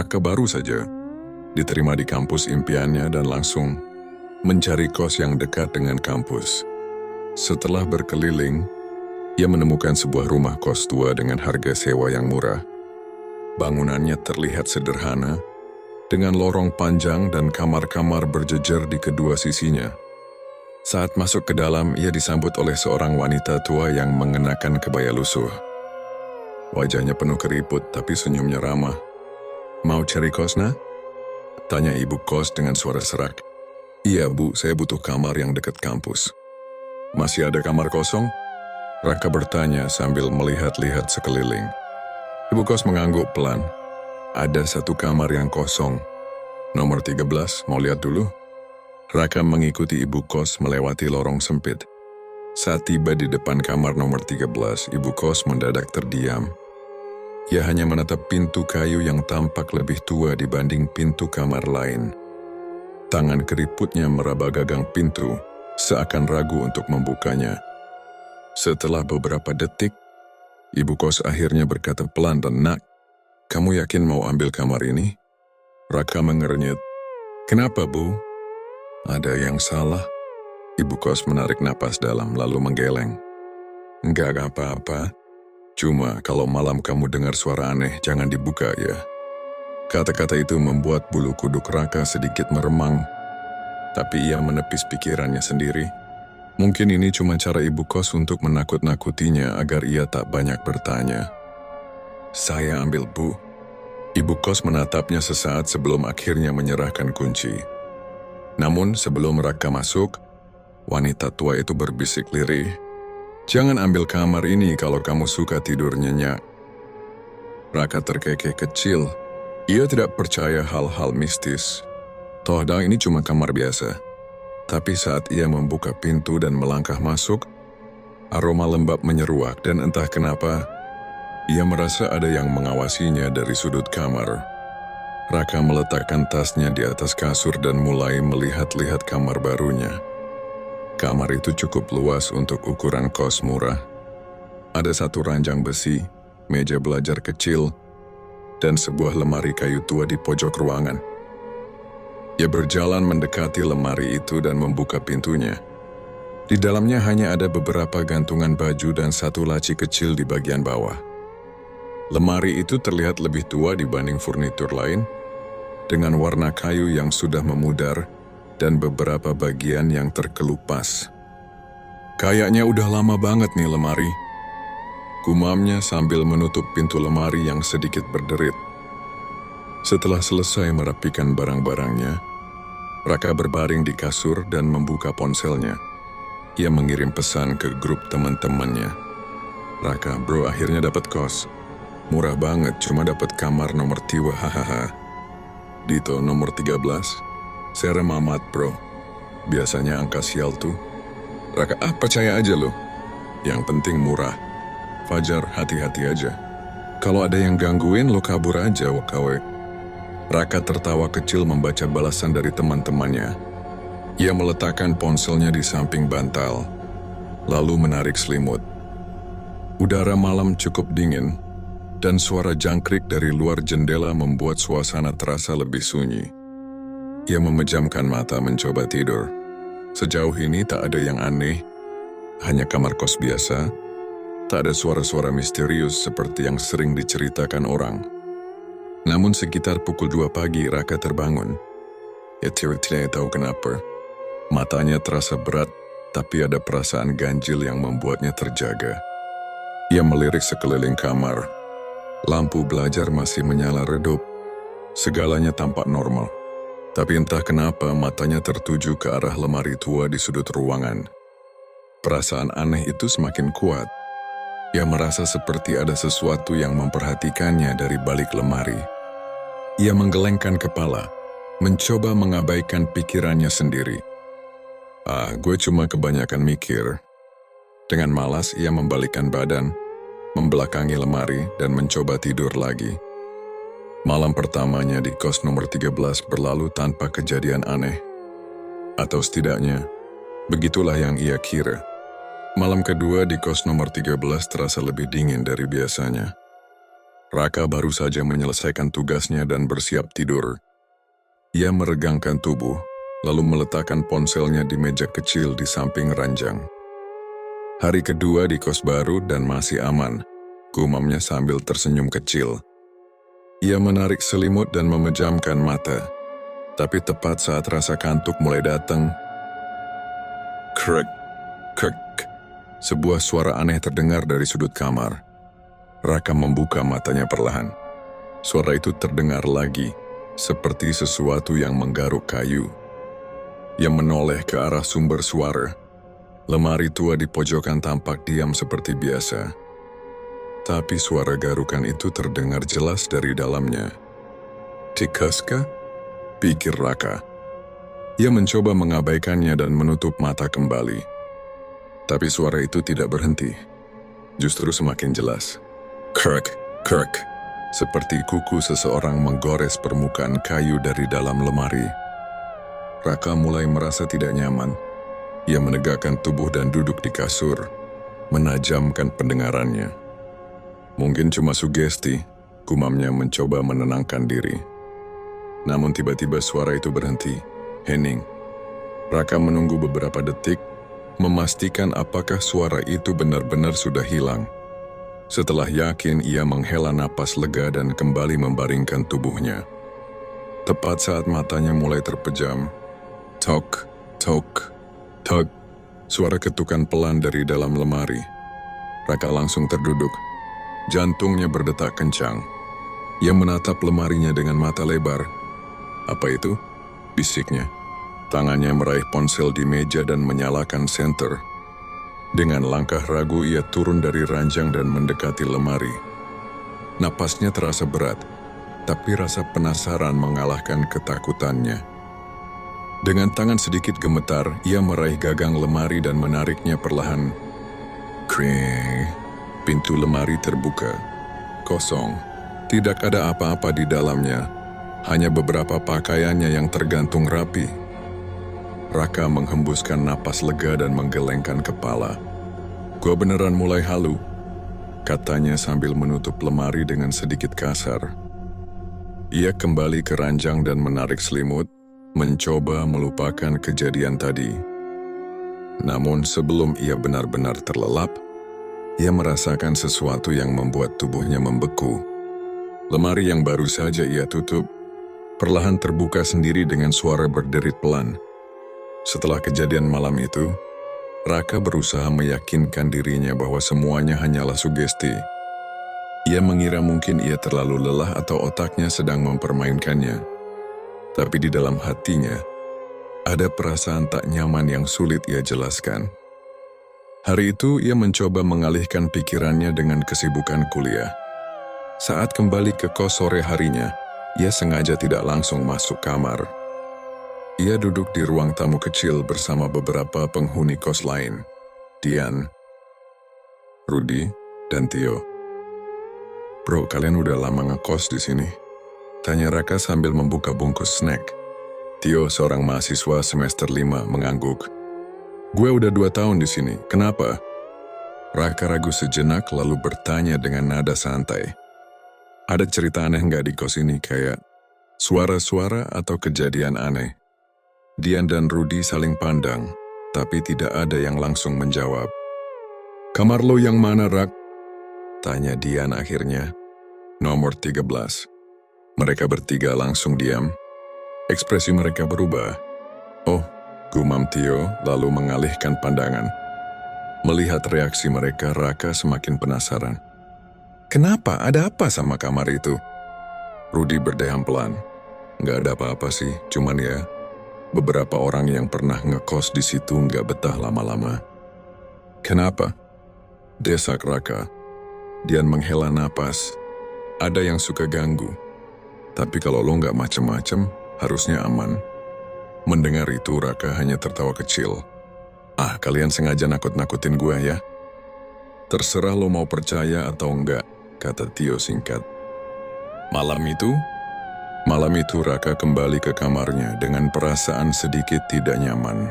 Raka baru saja diterima di kampus impiannya dan langsung mencari kos yang dekat dengan kampus. Setelah berkeliling, ia menemukan sebuah rumah kos tua dengan harga sewa yang murah. Bangunannya terlihat sederhana, dengan lorong panjang dan kamar-kamar berjejer di kedua sisinya. Saat masuk ke dalam, ia disambut oleh seorang wanita tua yang mengenakan kebaya lusuh. Wajahnya penuh keriput, tapi senyumnya ramah. "Mau cari kos, nak?" tanya ibu kos dengan suara serak. "Iya, Bu, saya butuh kamar yang dekat kampus." "Masih ada kamar kosong?" Raka bertanya sambil melihat-lihat sekeliling. Ibu kos mengangguk pelan. "Ada satu kamar yang kosong. Nomor 13, mau lihat dulu?" Raka mengikuti ibu kos melewati lorong sempit. Saat tiba di depan kamar nomor 13, ibu kos mendadak terdiam. Ia hanya menatap pintu kayu yang tampak lebih tua dibanding pintu kamar lain. Tangan keriputnya meraba gagang pintu, seakan ragu untuk membukanya. Setelah beberapa detik, ibu kos akhirnya berkata pelan dan, "Nak, kamu yakin mau ambil kamar ini?" Raka mengernyit. "Kenapa, Bu?" "Ada yang salah?" Ibu kos menarik napas dalam lalu menggeleng. "Enggak apa-apa. Cuma kalau malam kamu dengar suara aneh, jangan dibuka ya." Kata-kata itu membuat bulu kuduk Raka sedikit meremang. Tapi ia menepis pikirannya sendiri. Mungkin ini cuma cara ibu kos untuk menakut-nakutinya agar ia tak banyak bertanya. "Saya ambil, Bu." Ibu kos menatapnya sesaat sebelum akhirnya menyerahkan kunci. Namun sebelum Raka masuk, wanita tua itu berbisik lirih. "Jangan ambil kamar ini kalau kamu suka tidur nyenyak." Raka terkekeh kecil. Ia tidak percaya hal-hal mistis. Toh ini cuma kamar biasa. Tapi saat ia membuka pintu dan melangkah masuk, aroma lembab menyeruak dan entah kenapa, ia merasa ada yang mengawasinya dari sudut kamar. Raka meletakkan tasnya di atas kasur dan mulai melihat-lihat kamar barunya. Kamar itu cukup luas untuk ukuran kos murah. Ada satu ranjang besi, meja belajar kecil, dan sebuah lemari kayu tua di pojok ruangan. Ia berjalan mendekati lemari itu dan membuka pintunya. Di dalamnya hanya ada beberapa gantungan baju dan satu laci kecil di bagian bawah. Lemari itu terlihat lebih tua dibanding furnitur lain, dengan warna kayu yang sudah memudar dan beberapa bagian yang terkelupas. "Kayaknya udah lama banget nih lemari," gumamnya sambil menutup pintu lemari yang sedikit berderit. Setelah selesai merapikan barang-barangnya, Raka berbaring di kasur dan membuka ponselnya. Ia mengirim pesan ke grup teman-temannya. "Raka, bro, akhirnya dapat kos. Murah banget, cuma dapat kamar nomor tiwa, hahaha. Dito nomor 13. Serem amat, bro. Biasanya angka sial tuh." "Raka, percaya aja lo. Yang penting murah. Fajar, hati-hati aja. Kalau ada yang gangguin, lo kabur aja, wakawe." Raka tertawa kecil membaca balasan dari teman-temannya. Ia meletakkan ponselnya di samping bantal, lalu menarik selimut. Udara malam cukup dingin, dan suara jangkrik dari luar jendela membuat suasana terasa lebih sunyi. Ia memejamkan mata mencoba tidur. Sejauh ini tak ada yang aneh, hanya kamar kos biasa. Tak ada suara-suara misterius seperti yang sering diceritakan orang. Namun sekitar pukul 2 pagi Raka terbangun. Ia tidak tahu kenapa. Matanya terasa berat, tapi ada perasaan ganjil yang membuatnya terjaga. Ia melirik sekeliling kamar. Lampu belajar masih menyala redup. Segalanya tampak normal. Tapi entah kenapa matanya tertuju ke arah lemari tua di sudut ruangan. Perasaan aneh itu semakin kuat. Ia merasa seperti ada sesuatu yang memperhatikannya dari balik lemari. Ia menggelengkan kepala, mencoba mengabaikan pikirannya sendiri. Gue cuma kebanyakan mikir." Dengan malas ia membalikkan badan, membelakangi lemari dan mencoba tidur lagi. Malam pertamanya di kos nomor 13 berlalu tanpa kejadian aneh. Atau setidaknya, begitulah yang ia kira. Malam kedua di kos nomor 13 terasa lebih dingin dari biasanya. Raka baru saja menyelesaikan tugasnya dan bersiap tidur. Ia meregangkan tubuh, lalu meletakkan ponselnya di meja kecil di samping ranjang. Hari kedua di kos baru dan masih aman, gumamnya sambil tersenyum kecil. Ia menarik selimut dan memejamkan mata. Tapi tepat saat rasa kantuk mulai datang, krek, krek, sebuah suara aneh terdengar dari sudut kamar. Raka membuka matanya perlahan. Suara itu terdengar lagi, seperti sesuatu yang menggaruk kayu. Ia menoleh ke arah sumber suara. Lemari tua di pojokan tampak diam seperti biasa. Tapi suara garukan itu terdengar jelas dari dalamnya. Tikaskah? Pikir Raka. Ia mencoba mengabaikannya dan menutup mata kembali. Tapi suara itu tidak berhenti. Justru semakin jelas. Krek, krek. Seperti kuku seseorang menggores permukaan kayu dari dalam lemari. Raka mulai merasa tidak nyaman. Ia menegakkan tubuh dan duduk di kasur, menajamkan pendengarannya. Mungkin cuma sugesti, gumamnya mencoba menenangkan diri. Namun tiba-tiba suara itu berhenti. Hening. Raka menunggu beberapa detik, memastikan apakah suara itu benar-benar sudah hilang. Setelah yakin, ia menghela napas lega dan kembali membaringkan tubuhnya. Tepat saat matanya mulai terpejam, tok, tok, tok, suara ketukan pelan dari dalam lemari. Raka langsung terduduk. Jantungnya berdetak kencang. Ia menatap lemarinya dengan mata lebar. Apa itu? Bisiknya. Tangannya meraih ponsel di meja dan menyalakan senter. Dengan langkah ragu ia turun dari ranjang dan mendekati lemari. Napasnya terasa berat, tapi rasa penasaran mengalahkan ketakutannya. Dengan tangan sedikit gemetar, ia meraih gagang lemari dan menariknya perlahan. Kring. Pintu lemari terbuka. Kosong. Tidak ada apa-apa di dalamnya. Hanya beberapa pakaiannya yang tergantung rapi. Raka menghembuskan napas lega dan menggelengkan kepala. Gua beneran mulai halu, katanya sambil menutup lemari dengan sedikit kasar. Ia kembali ke ranjang dan menarik selimut, mencoba melupakan kejadian tadi. Namun sebelum ia benar-benar terlelap, ia merasakan sesuatu yang membuat tubuhnya membeku. Lemari yang baru saja ia tutup, perlahan terbuka sendiri dengan suara berderit pelan. Setelah kejadian malam itu, Raka berusaha meyakinkan dirinya bahwa semuanya hanyalah sugesti. Ia mengira mungkin ia terlalu lelah atau otaknya sedang mempermainkannya. Tapi di dalam hatinya, ada perasaan tak nyaman yang sulit ia jelaskan. Hari itu ia mencoba mengalihkan pikirannya dengan kesibukan kuliah. Saat kembali ke kos sore harinya, ia sengaja tidak langsung masuk kamar. Ia duduk di ruang tamu kecil bersama beberapa penghuni kos lain, Dian, Rudy, dan Tio. Bro, kalian udah lama ngekos di sini? Tanya Raka sambil membuka bungkus snack. Tio, seorang mahasiswa semester 5, mengangguk. Gue udah 2 tahun di sini, kenapa? Raka ragu sejenak lalu bertanya dengan nada santai. Ada cerita aneh nggak di kos ini, kayak suara-suara atau kejadian aneh? Dian dan Rudy saling pandang, tapi tidak ada yang langsung menjawab. Kamar lo yang mana, Rak? Tanya Dian akhirnya. Nomor 13. Mereka bertiga langsung diam. Ekspresi mereka berubah. Oh, gumam Tio lalu mengalihkan pandangan. Melihat reaksi mereka, Raka semakin penasaran. Kenapa? Ada apa sama kamar itu? Rudy berdeham pelan. Nggak ada apa-apa sih, cuman ya, beberapa orang yang pernah ngekos di situ nggak betah lama-lama. Kenapa? Desak Raka. Dian menghela napas. Ada yang suka ganggu. Tapi kalau lo nggak macem-macem, harusnya aman. Mendengar itu, Raka hanya tertawa kecil. Ah, kalian sengaja nakut-nakutin gue ya? Terserah lo mau percaya atau enggak, kata Tio singkat. Malam itu Raka kembali ke kamarnya dengan perasaan sedikit tidak nyaman.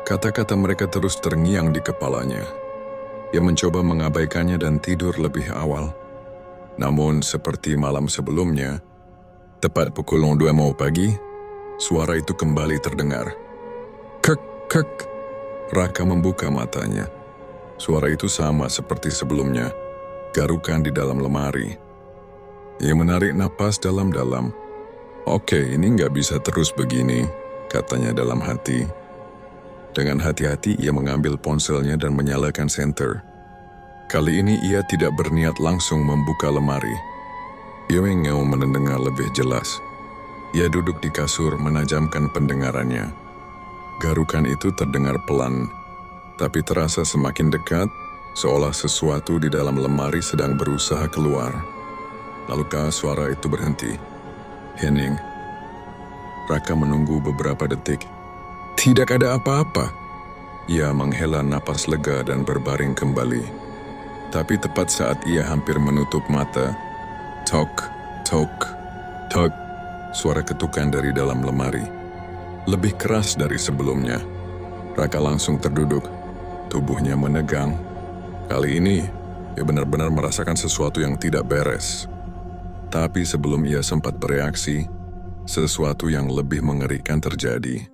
Kata-kata mereka terus terngiang di kepalanya. Ia mencoba mengabaikannya dan tidur lebih awal. Namun seperti malam sebelumnya, tepat pukul 02.00 pagi, suara itu kembali terdengar. Kek, kek. Raka membuka matanya. Suara itu sama seperti sebelumnya, garukan di dalam lemari. Ia menarik napas dalam-dalam. Oke, ini nggak bisa terus begini, katanya dalam hati. Dengan hati-hati ia mengambil ponselnya dan menyalakan senter. Kali ini ia tidak berniat langsung membuka lemari. Ia ingin mendengar lebih jelas. Ia duduk di kasur menajamkan pendengarannya. Garukan itu terdengar pelan, tapi terasa semakin dekat, seolah sesuatu di dalam lemari sedang berusaha keluar. Lalukah suara itu berhenti? Hening. Raka menunggu beberapa detik. Tidak ada apa-apa. Ia menghela napas lega dan berbaring kembali. Tapi tepat saat ia hampir menutup mata, tok, tok, tok, suara ketukan dari dalam lemari. Lebih keras dari sebelumnya. Raka langsung terduduk. Tubuhnya menegang. Kali ini, ia benar-benar merasakan sesuatu yang tidak beres. Tapi sebelum ia sempat bereaksi, sesuatu yang lebih mengerikan terjadi.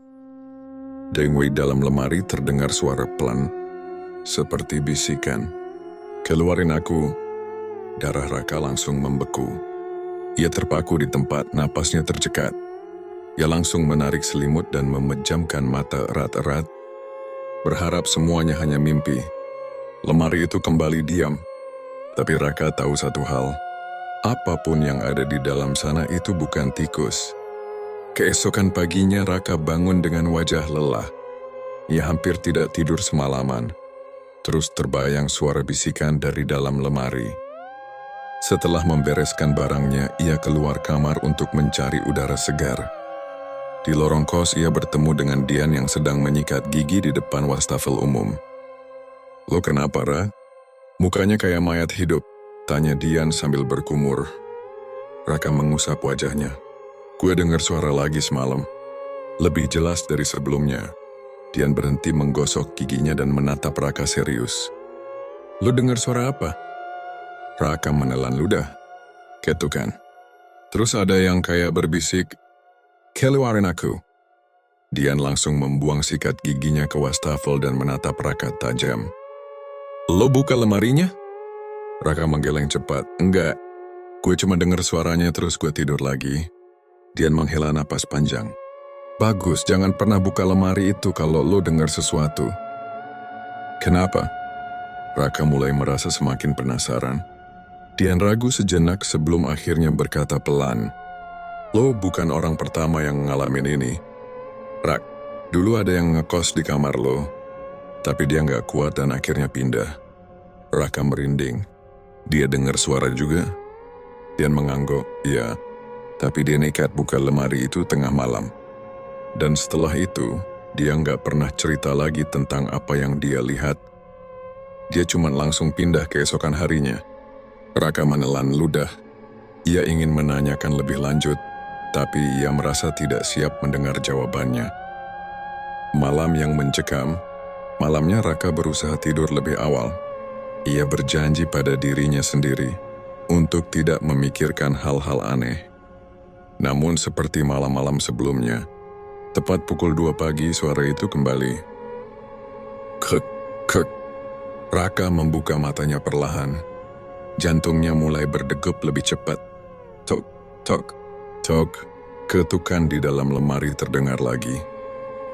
Dari dalam lemari terdengar suara pelan, seperti bisikan. Keluarin aku. Darah Raka langsung membeku. Ia terpaku di tempat, napasnya tercekat. Ia langsung menarik selimut dan memejamkan mata erat-erat, berharap semuanya hanya mimpi. Lemari itu kembali diam. Tapi Raka tahu satu hal. Apapun yang ada di dalam sana itu bukan tikus. Keesokan paginya Raka bangun dengan wajah lelah. Ia hampir tidak tidur semalaman. Terus terbayang suara bisikan dari dalam lemari. Setelah membereskan barangnya, ia keluar kamar untuk mencari udara segar. Di lorong kos ia bertemu dengan Dian yang sedang menyikat gigi di depan wastafel umum. Lo kenapa, Ra? Mukanya kayak mayat hidup, tanya Dian sambil berkumur. Raka mengusap wajahnya. Gue dengar suara lagi semalam. Lebih jelas dari sebelumnya. Dian berhenti menggosok giginya dan menatap Raka serius. Lo dengar suara apa? Raka menelan ludah. Ketukan. Terus ada yang kayak berbisik, keluarin aku. Dian langsung membuang sikat giginya ke wastafel dan menatap Raka tajam. Lo buka lemarinya? Raka menggeleng cepat. Enggak. Gue cuma dengar suaranya terus gue tidur lagi. Dian menghela napas panjang. Bagus, jangan pernah buka lemari itu kalau lo dengar sesuatu. Kenapa? Raka mulai merasa semakin penasaran. Dian ragu sejenak sebelum akhirnya berkata pelan. Lo bukan orang pertama yang ngalamin ini. Rak, dulu ada yang ngekos di kamar lo, tapi dia nggak kuat dan akhirnya pindah. Raka merinding. Dia dengar suara juga? Dian mengangguk, iya. Tapi dia nekat buka lemari itu tengah malam. Dan setelah itu, dia nggak pernah cerita lagi tentang apa yang dia lihat. Dia cuma langsung pindah keesokan harinya. Raka menelan ludah. Ia ingin menanyakan lebih lanjut, tapi ia merasa tidak siap mendengar jawabannya. Malam yang mencekam, malamnya Raka berusaha tidur lebih awal. Ia berjanji pada dirinya sendiri untuk tidak memikirkan hal-hal aneh. Namun seperti malam-malam sebelumnya, tepat pukul 2 pagi suara itu kembali. Kek, kek. Raka membuka matanya perlahan. Jantungnya mulai berdegup lebih cepat. Tok, tok, tok. Ketukan di dalam lemari terdengar lagi.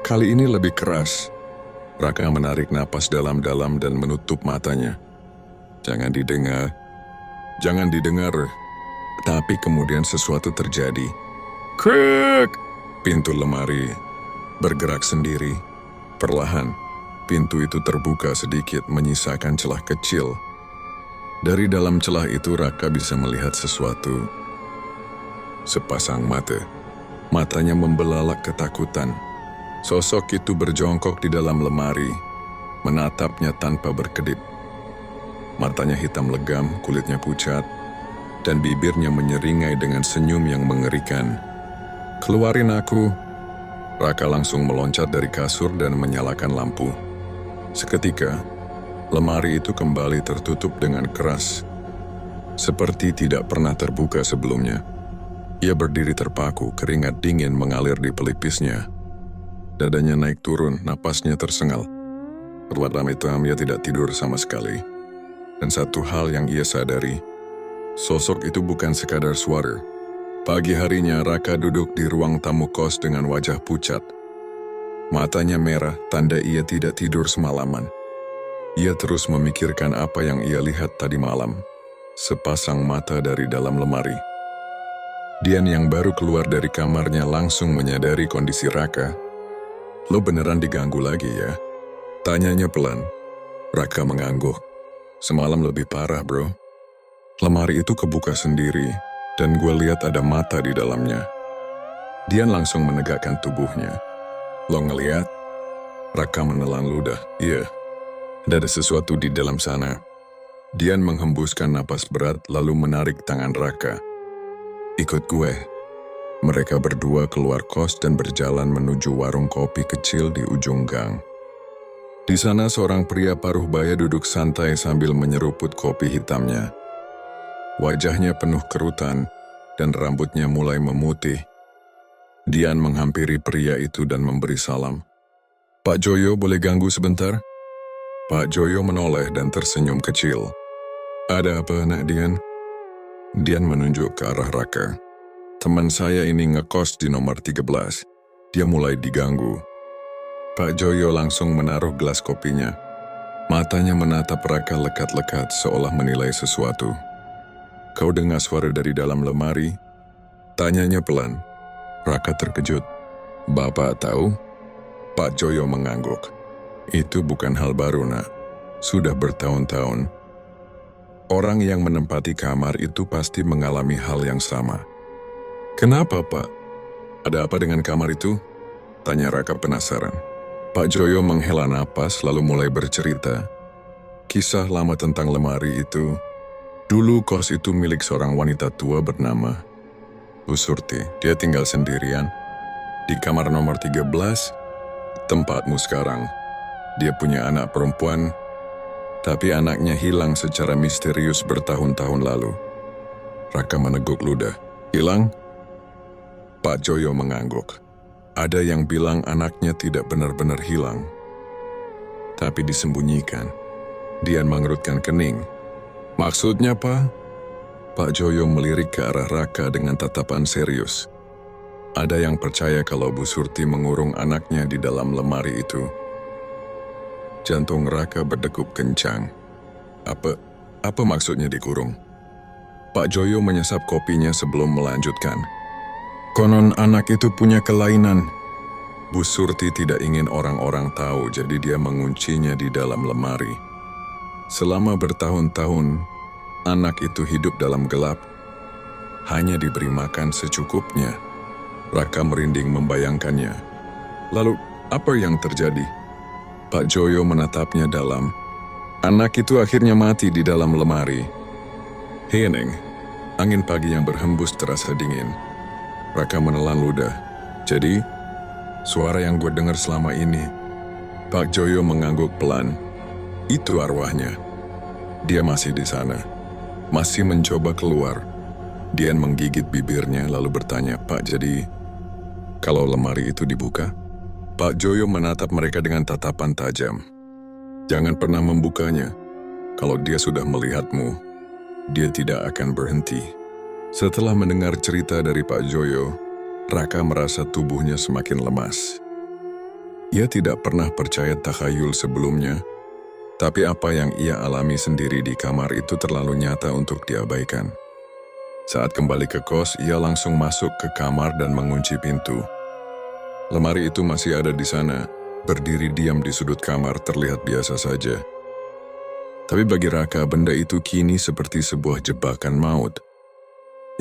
Kali ini lebih keras. Raka menarik napas dalam-dalam dan menutup matanya. Jangan didengar. Jangan didengar. Tapi kemudian sesuatu terjadi. Krek! Pintu lemari bergerak sendiri. Perlahan, pintu itu terbuka sedikit menyisakan celah kecil. Dari dalam celah itu Raka bisa melihat sesuatu. Sepasang mata. Matanya membelalak ketakutan. Sosok itu berjongkok di dalam lemari, menatapnya tanpa berkedip. Matanya hitam legam, kulitnya pucat, dan bibirnya menyeringai dengan senyum yang mengerikan. Keluarin aku. Raka langsung meloncat dari kasur dan menyalakan lampu. Seketika, lemari itu kembali tertutup dengan keras. seperti tidak pernah terbuka sebelumnya. Ia berdiri terpaku, keringat dingin mengalir di pelipisnya. Dadanya naik turun, napasnya tersengal. Perlahan hitam, ia tidak tidur sama sekali. Dan satu hal yang ia sadari, sosok itu bukan sekadar suara. Pagi harinya, Raka duduk di ruang tamu kos dengan wajah pucat. Matanya merah, tanda ia tidak tidur semalaman. Ia terus memikirkan apa yang ia lihat tadi malam. Sepasang mata dari dalam lemari. Dian yang baru keluar dari kamarnya langsung menyadari kondisi Raka. "Lo beneran diganggu lagi ya?" Tanyanya pelan. Raka mengangguk. "Semalam lebih parah, bro. Lemari itu kebuka sendiri, dan gue lihat ada mata di dalamnya." Dian langsung menegakkan tubuhnya. "Lo ngeliat?" Raka menelan ludah. "Iya, ada sesuatu di dalam sana." Dian menghembuskan napas berat lalu menarik tangan Raka. "Ikut gue." Mereka berdua keluar kos dan berjalan menuju warung kopi kecil di ujung gang. Di sana seorang pria paruh baya duduk santai sambil menyeruput kopi hitamnya. Wajahnya penuh kerutan dan rambutnya mulai memutih. Dian menghampiri pria itu dan memberi salam. "Pak Joyo, boleh ganggu sebentar?" Pak Joyo menoleh dan tersenyum kecil. "Ada apa, Nak Dian?" Dian menunjuk ke arah Raka. "Teman saya ini ngekos di nomor 13. Dia mulai diganggu." Pak Joyo langsung menaruh gelas kopinya. Matanya menatap Raka lekat-lekat seolah menilai sesuatu. "Kau dengar suara dari dalam lemari?" Tanyanya pelan. Raka terkejut. "Bapak tahu?" Pak Joyo mengangguk. "Itu bukan hal baru, Nak. Sudah bertahun-tahun. Orang yang menempati kamar itu pasti mengalami hal yang sama." "Kenapa, Pak? Ada apa dengan kamar itu?" Tanya Raka penasaran. Pak Joyo menghela napas lalu mulai bercerita. Kisah lama tentang lemari itu. Dulu kos itu milik seorang wanita tua bernama Bu Surti. Dia tinggal sendirian di kamar nomor 13, tempatmu sekarang. Dia punya anak perempuan, tapi anaknya hilang secara misterius bertahun-tahun lalu. Raka meneguk ludah. "Hilang?" Pak Joyo mengangguk. "Ada yang bilang anaknya tidak benar-benar hilang, tapi disembunyikan." Dian mengerutkan kening. "Maksudnya, Pak?" Pak Joyo melirik ke arah Raka dengan tatapan serius. "Ada yang percaya kalau Bu Surti mengurung anaknya di dalam lemari itu." Jantung Raka berdegup kencang. Apa maksudnya dikurung?" Pak Joyo menyesap kopinya sebelum melanjutkan. "Konon anak itu punya kelainan. Bu Surti tidak ingin orang-orang tahu, jadi dia menguncinya di dalam lemari. Selama bertahun-tahun, anak itu hidup dalam gelap. Hanya diberi makan secukupnya." Raka merinding membayangkannya. "Lalu, apa yang terjadi?" Pak Joyo menatapnya dalam. "Anak itu akhirnya mati di dalam lemari." Hening, angin pagi yang berhembus terasa dingin. Raka menelan ludah. "Jadi, suara yang gue dengar selama ini." Pak Joyo mengangguk pelan. "Itu arwahnya. Dia masih di sana. Masih mencoba keluar." Dian menggigit bibirnya lalu bertanya, "Pak, jadi kalau lemari itu dibuka?" Pak Joyo menatap mereka dengan tatapan tajam. "Jangan pernah membukanya. Kalau dia sudah melihatmu, dia tidak akan berhenti." Setelah mendengar cerita dari Pak Joyo, Raka merasa tubuhnya semakin lemas. Ia tidak pernah percaya takhayul sebelumnya, tapi apa yang ia alami sendiri di kamar itu terlalu nyata untuk diabaikan. Saat kembali ke kos, ia langsung masuk ke kamar dan mengunci pintu. Lemari itu masih ada di sana, berdiri diam di sudut kamar terlihat biasa saja. Tapi bagi Raka, benda itu kini seperti sebuah jebakan maut.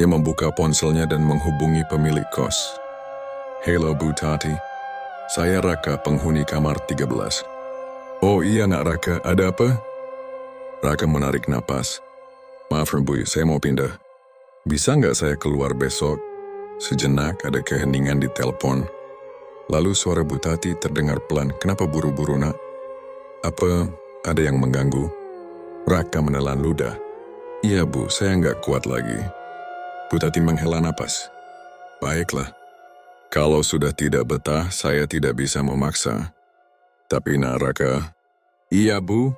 Ia membuka ponselnya dan menghubungi pemilik kos. "Halo Bu Tati, saya Raka, penghuni kamar 13. "Oh iya Nak Raka, ada apa?" Raka menarik napas. "Maaf Bu, saya mau pindah. Bisa nggak saya keluar besok?" Sejenak ada keheningan di telepon. Lalu suara Bu Tati terdengar pelan. "Kenapa buru-buru Nak? Apa ada yang mengganggu?" Raka menelan ludah. Iya Bu, saya nggak kuat lagi. Bu Tati menghela napas. Baiklah. Kalau sudah tidak betah, saya tidak bisa memaksa. Tapi nak Raka, iya Bu.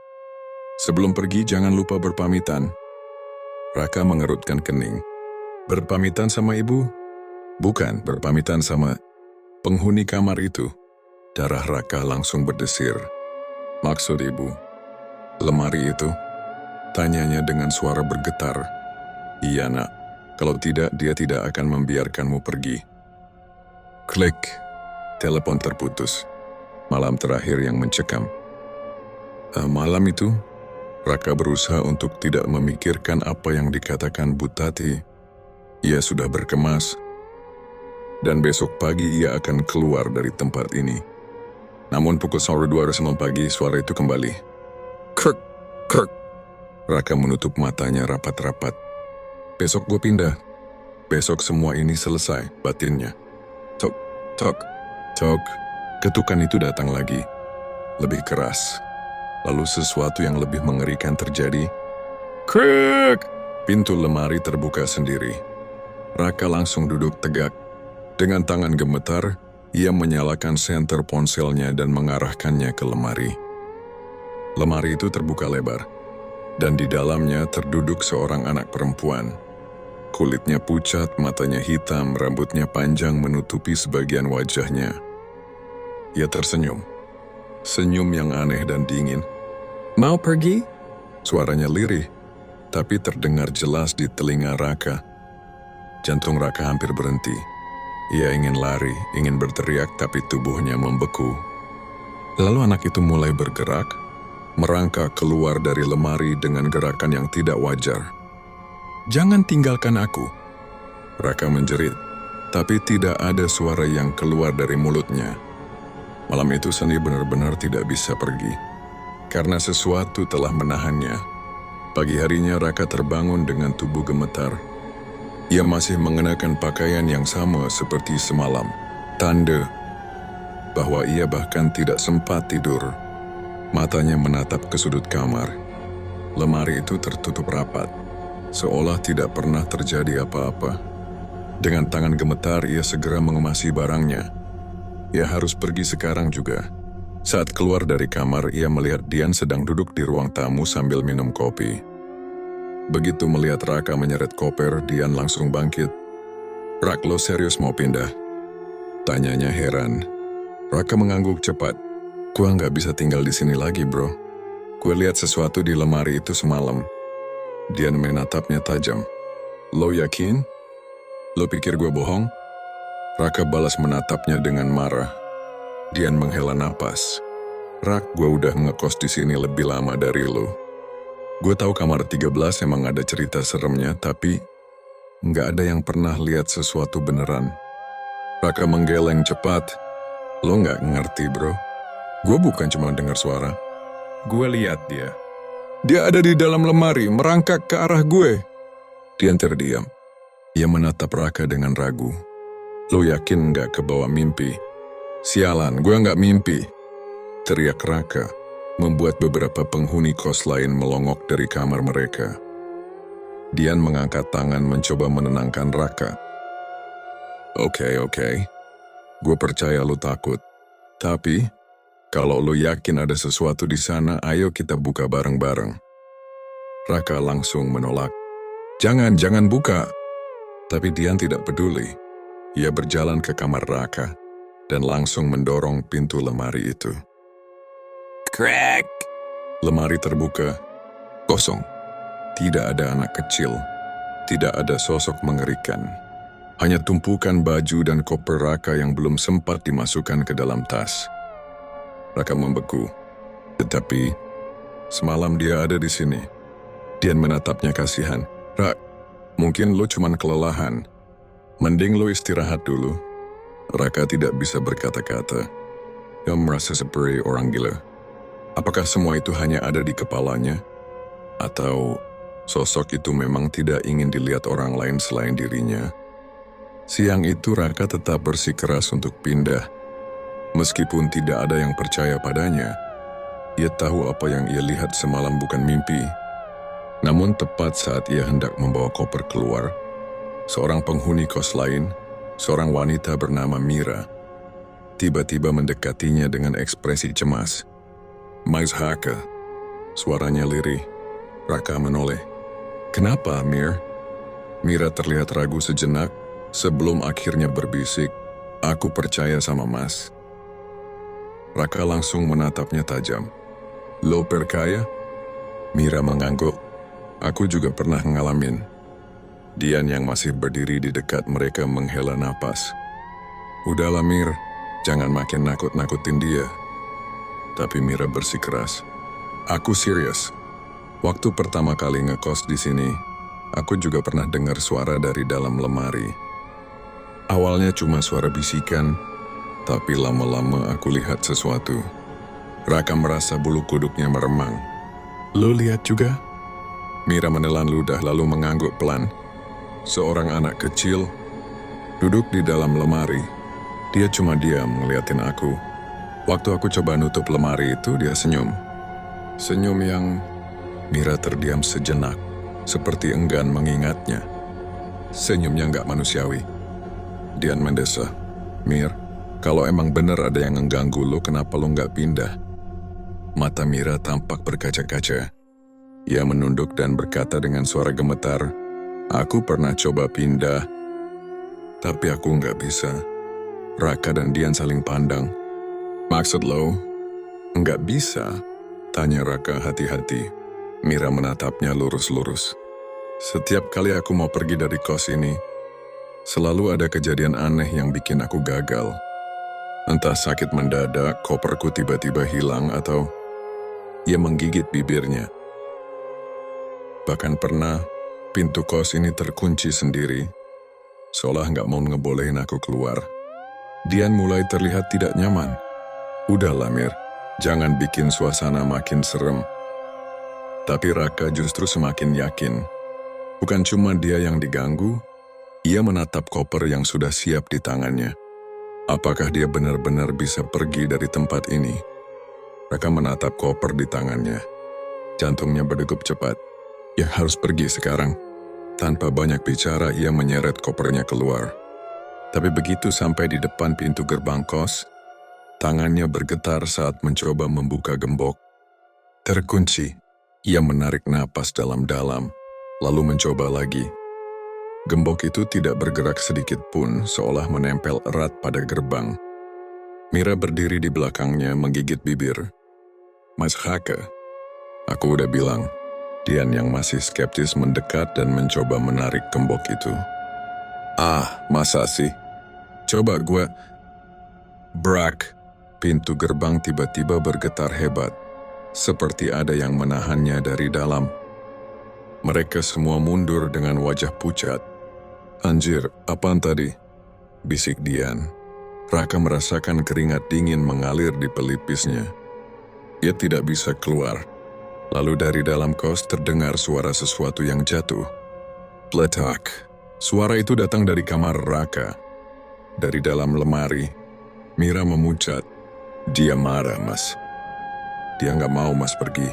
Sebelum pergi jangan lupa berpamitan. Raka mengerutkan kening. Berpamitan sama ibu? Bukan, berpamitan sama penghuni kamar itu. Darah Raka langsung berdesir. Maksud ibu, lemari itu? Tanyanya dengan suara bergetar. Iya nak, kalau tidak dia tidak akan membiarkanmu pergi. Klik, telepon terputus. Malam terakhir yang mencekam. Malam itu, Raka berusaha untuk tidak memikirkan apa yang dikatakan Bu Tati. Ia sudah berkemas, dan besok pagi ia akan keluar dari tempat ini. Namun pukul 2:09 pagi suara itu kembali. Krek, krek. Raka menutup matanya rapat-rapat. Besok gue pindah. Besok semua ini selesai, batinnya. Tok, tok, tok. Ketukan itu datang lagi. Lebih keras. Lalu sesuatu yang lebih mengerikan terjadi. Krek! Pintu lemari terbuka sendiri. Raka langsung duduk tegak. Dengan tangan gemetar, ia menyalakan senter ponselnya dan mengarahkannya ke lemari. Lemari itu terbuka lebar, dan di dalamnya terduduk seorang anak perempuan. Kulitnya pucat, matanya hitam, rambutnya panjang menutupi sebagian wajahnya. Ia tersenyum. Senyum yang aneh dan dingin. Mau pergi? Suaranya lirih, tapi terdengar jelas di telinga Raka. Jantung Raka hampir berhenti. Ia ingin lari, ingin berteriak, tapi tubuhnya membeku. Lalu anak itu mulai bergerak, merangkak keluar dari lemari dengan gerakan yang tidak wajar. Jangan tinggalkan aku. Raka menjerit, tapi tidak ada suara yang keluar dari mulutnya. Malam itu Seni benar-benar tidak bisa pergi, karena sesuatu telah menahannya. Pagi harinya Raka terbangun dengan tubuh gemetar. Ia masih mengenakan pakaian yang sama seperti semalam, tanda bahwa ia bahkan tidak sempat tidur. Matanya menatap ke sudut kamar. Lemari itu tertutup rapat, seolah tidak pernah terjadi apa-apa. Dengan tangan gemetar, ia segera mengemasi barangnya. Ia harus pergi sekarang juga. Saat keluar dari kamar, ia melihat Dian sedang duduk di ruang tamu sambil minum kopi. Begitu melihat Raka menyeret koper, Dian langsung bangkit. Rak, lo serius mau pindah? Tanyanya heran. Raka mengangguk cepat. Gua nggak bisa tinggal di sini lagi, bro. Gue lihat sesuatu di lemari itu semalam. Dian menatapnya tajam. Lo yakin? Lo pikir gue bohong? Raka balas menatapnya dengan marah. Dian menghela napas. Rak, gue udah ngekos di sini lebih lama dari lo. Gue tahu kamar 13 emang ada cerita seremnya, tapi nggak ada yang pernah lihat sesuatu beneran. Raka menggeleng cepat. Lo nggak ngerti, bro. Gue bukan cuma dengar suara. Gue lihat dia. Dia ada di dalam lemari, merangkak ke arah gue. Dian terdiam. Ia menatap Raka dengan ragu. Lo yakin nggak kebawa mimpi? Sialan, gue nggak mimpi. Teriak Raka, membuat beberapa penghuni kos lain melongok dari kamar mereka. Dian mengangkat tangan mencoba menenangkan Raka. Oke. Gue percaya lo takut. Tapi, kalau lo yakin ada sesuatu di sana, ayo kita buka bareng-bareng. Raka langsung menolak. Jangan buka. Tapi Dian tidak peduli. Ia berjalan ke kamar Raka dan langsung mendorong pintu lemari itu. Crack! Lemari terbuka. Kosong. Tidak ada anak kecil. Tidak ada sosok mengerikan. Hanya tumpukan baju dan koper Raka yang belum sempat dimasukkan ke dalam tas. Raka membeku. Tetapi, semalam dia ada di sini. Dian menatapnya kasihan. Rak, mungkin lo cuman kelelahan. Mending lo istirahat dulu. Raka tidak bisa berkata-kata. Dia merasa seperti orang gila. Apakah semua itu hanya ada di kepalanya? Atau sosok itu memang tidak ingin dilihat orang lain selain dirinya? Siang itu Raka tetap bersikeras untuk pindah. Meskipun tidak ada yang percaya padanya, ia tahu apa yang ia lihat semalam bukan mimpi. Namun tepat saat ia hendak membawa koper keluar, seorang penghuni kos lain, seorang wanita bernama Mira, tiba-tiba mendekatinya dengan ekspresi cemas. "Mas Haka," suaranya lirih. Raka menoleh. "Kenapa, Mir?" Mira terlihat ragu sejenak sebelum akhirnya berbisik, "Aku percaya sama Mas." Raka langsung menatapnya tajam. "Lo percaya?" Mira mengangguk. "Aku juga pernah ngalamin." Dian yang masih berdiri di dekat mereka menghela napas. "Udahlah Mir, jangan makin nakut-nakutin dia." Tapi Mira bersikeras. "Aku serius. Waktu pertama kali ngekos di sini, aku juga pernah dengar suara dari dalam lemari. Awalnya cuma suara bisikan, tapi lama-lama aku lihat sesuatu." Raka merasa bulu kuduknya meremang. "Lo lihat juga?" Mira menelan ludah lalu mengangguk pelan. Seorang anak kecil duduk di dalam lemari. Dia cuma diam ngeliatin aku. Waktu aku coba nutup lemari itu, dia senyum. Senyum yang... Mira terdiam sejenak, seperti enggan mengingatnya. Senyumnya nggak manusiawi. Dian mendesah. "Mir, kalau emang bener ada yang mengganggu lo, kenapa lo nggak pindah?" Mata Mira tampak berkaca-kaca. Ia menunduk dan berkata dengan suara gemetar, "Aku pernah coba pindah, tapi aku nggak bisa." Raka dan Dian saling pandang. "Maksud lo, nggak bisa?" tanya Raka hati-hati. Mira menatapnya lurus-lurus. "Setiap kali aku mau pergi dari kos ini, selalu ada kejadian aneh yang bikin aku gagal. Entah sakit mendadak, koperku tiba-tiba hilang, atau..." Ia menggigit bibirnya. "Bahkan pernah, pintu kos ini terkunci sendiri, seolah nggak mau ngebolehin aku keluar." Dian mulai terlihat tidak nyaman. "Udahlah Mir, jangan bikin suasana makin serem." Tapi Raka justru semakin yakin. Bukan cuma dia yang diganggu, ia menatap koper yang sudah siap di tangannya. Apakah dia benar-benar bisa pergi dari tempat ini? Raka menatap koper di tangannya. Jantungnya berdegup cepat. "Ya harus pergi sekarang." Tanpa banyak bicara, ia menyeret kopernya keluar. Tapi begitu sampai di depan pintu gerbang kos, tangannya bergetar saat mencoba membuka gembok. Terkunci. Ia menarik napas dalam-dalam, lalu mencoba lagi. Gembok itu tidak bergerak sedikit pun, seolah menempel erat pada gerbang. Mira berdiri di belakangnya menggigit bibir. "Mas Haka, aku udah bilang." Dian yang masih skeptis mendekat dan mencoba menarik gembok itu. "Ah, masa sih? Coba gue..." Brak! Pintu gerbang tiba-tiba bergetar hebat, seperti ada yang menahannya dari dalam. Mereka semua mundur dengan wajah pucat. "Anjir, apaan tadi?" bisik Dian. Raka merasakan keringat dingin mengalir di pelipisnya. Ia tidak bisa keluar. Lalu dari dalam kos terdengar suara sesuatu yang jatuh. Peletak. Suara itu datang dari kamar Raka. Dari dalam lemari, Mira memucat. "Dia marah, Mas." "Dia nggak mau Mas pergi."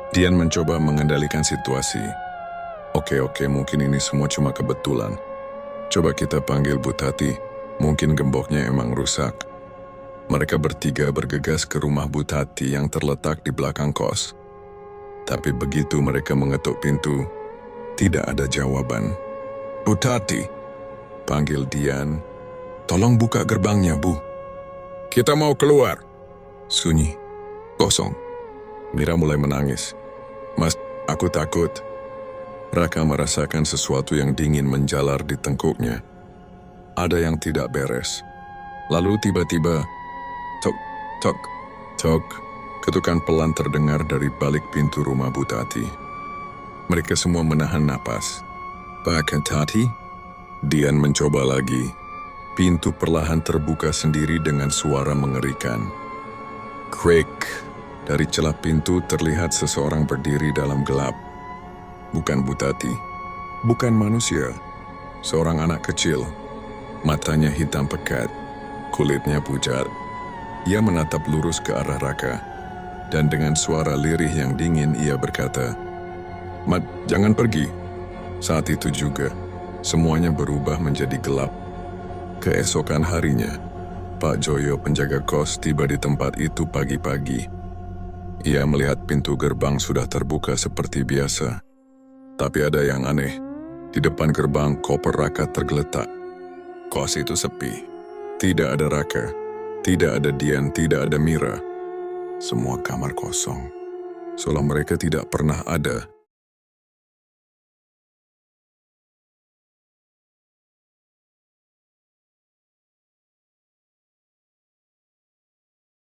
Dian mencoba mengendalikan situasi. Oke, mungkin ini semua cuma kebetulan. Coba kita panggil Bu Tati, mungkin gemboknya emang rusak." Mereka bertiga bergegas ke rumah Bu Tati yang terletak di belakang kos. Tapi begitu mereka mengetuk pintu, tidak ada jawaban. "Bu Tati," panggil Dian. "Tolong buka gerbangnya, Bu." "Kita mau keluar." Sunyi. Kosong. Mira mulai menangis. "Mas, aku takut." Raka merasakan sesuatu yang dingin menjalar di tengkuknya. Ada yang tidak beres. Lalu tiba-tiba, tok, tok, tok, ketukan pelan terdengar dari balik pintu rumah Bu Tati. Mereka semua menahan napas. "Pak Tati?" Dian mencoba lagi. Pintu perlahan terbuka sendiri dengan suara mengerikan. Krik! Dari celah pintu terlihat seseorang berdiri dalam gelap. Bukan Bu Tati. Bukan manusia. Seorang anak kecil. Matanya hitam pekat. Kulitnya pucat. Ia menatap lurus ke arah Raka. Dan dengan suara lirih yang dingin ia berkata, Mat, jangan pergi. Saat itu juga, semuanya berubah menjadi gelap. Keesokan harinya, Pak Joyo penjaga kos tiba di tempat itu pagi-pagi. Ia melihat pintu gerbang sudah terbuka seperti biasa. Tapi ada yang aneh. Di depan gerbang koper Raka tergeletak. Kos itu sepi. Tidak ada Raka. Tidak ada Dian, tidak ada Mira. Semua kamar kosong. Seolah mereka tidak pernah ada.